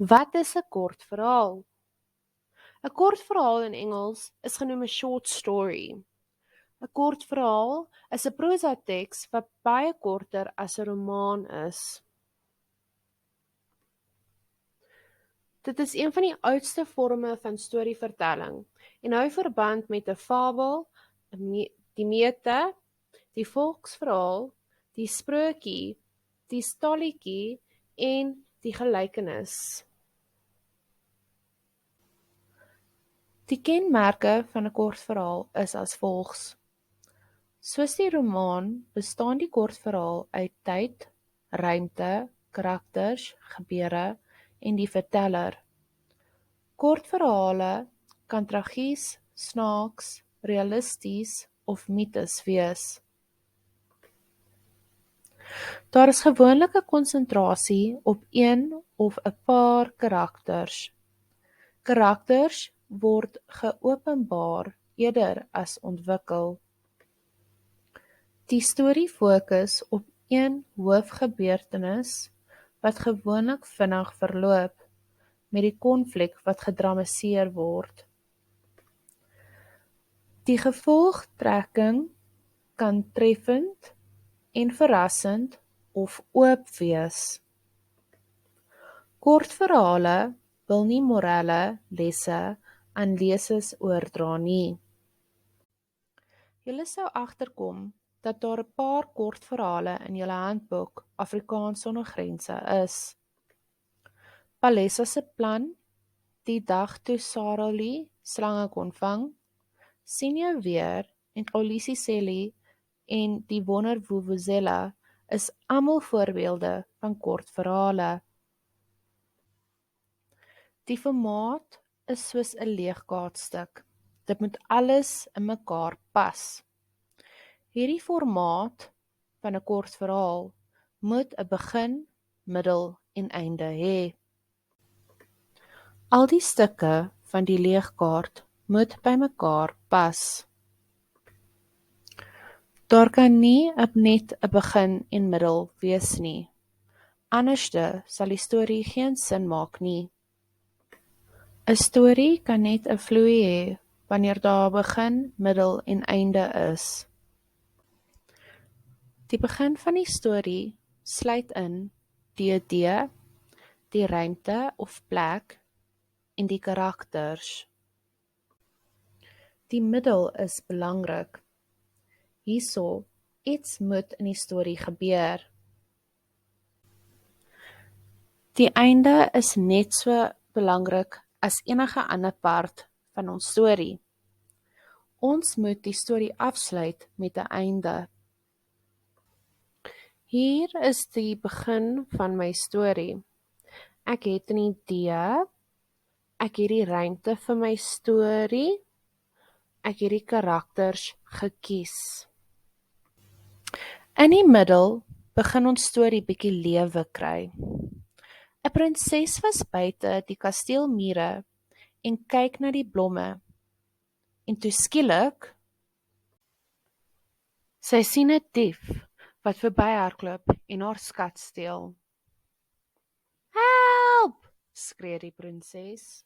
Wat is 'n kort verhaal? 'n Kort verhaal in Engels is genoem 'n short story. 'n Kort verhaal is 'n prosa teks wat baie korter as 'n romaan is. Dit is een van die oudste vorme van storievertelling en hou verband met 'n fabel, die mete, die volksverhaal, die sprokie, die stalletjie en die gelykenis. Die kenmerke van 'n kort verhaal is as volgs. Soos die romaan bestaan die kort verhaal uit tyd, ruimte, karakters, gebeure en die verteller. Kortverhale kan tragies, snaaks, realisties of mites wees. Daar is gewoonlik 'n konsentrasie op een of 'n paar karakters. Karakters word geopenbaar eerder as ontwikkel. Die storie fokus op een hoofgebeurtenis wat gewoonlik vinnig verloop, met die konflik wat gedramatiseer word. Die gevolgtrekking kan treffend en verrassend of oop wees. Kortverhale wil nie morele lesse aan lesers oordra nie. Julle sou agterkom dat daar 'n paar kortverhale in julle handboek Afrikaans sonder grense is. Palesa se plan, die dag toe Sarah-Lee slange kon vang, sien jou weer en Olisie Selly en die wonder Vuvuzela is almal voorbeelde van kortverhale. Die formaat is soos 'n leegkaartstuk. Dit moet alles in mekaar pas. Hierdie formaat van 'n kort verhaal moet 'n begin, middel en einde hê. Al die stukke van die leegkaart moet by mekaar pas. Daar kan nie net 'n begin en middel wees nie. Anderste sal die storie geen sin maak nie. 'n Storie kan net 'n vloei hê wanneer daar 'n begin, middel en einde is. Die begin van die storie sluit in die idee, die ruimte of plek en die karakters. Die middel is belangrik. Hierso, iets moet in die storie gebeur. Die einde is net so belangrik as enige ander part van ons storie. Ons moet die storie afsluit met 'n einde. Hier is die begin van my storie. Ek het 'n idee, ek het die ruimte vir my storie, ek het die karakters gekies. In die middel begin ons storie bietjie lewe kry. 'n Prinses was buite die kasteelmure en kyk na die blomme. En toe skielik, sy sien 'n dief wat verbyhardloop en haar skat steel. "Help!" skree die prinses.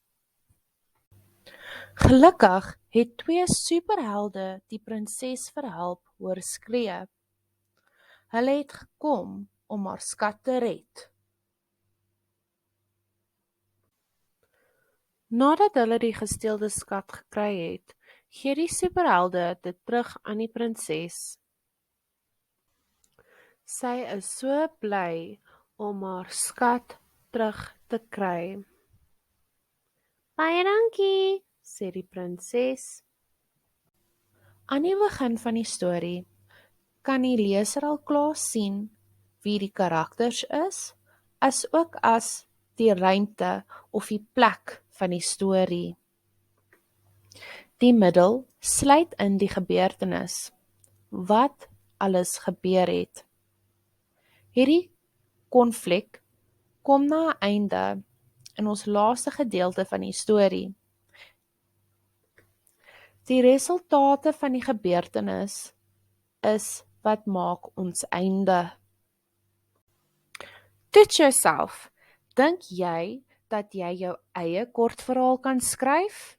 Gelukkig het 2 superhelde die prinses verhelp hoor skree. Hulle het gekom om haar skat te red. Nadat hulle die gesteelde skat gekry het, gee die superhelde dit terug aan die prinses. Sy is so bly om haar skat terug te kry. "Baie dankie," sê die prinses. Aan die begin van die storie kan die leser al klaar sien wie die karakters is, asook as die ruimte of die plek van die storie. Die middel sluit in die gebeurtenis, wat alles gebeur het. Hierdie konflik kom na 'n einde in ons laaste gedeelte van die storie. Die resultate van die gebeurtenis is wat maak ons einde. Toets jouself. Dink jy dat jy jou eie kortverhaal kan skryf?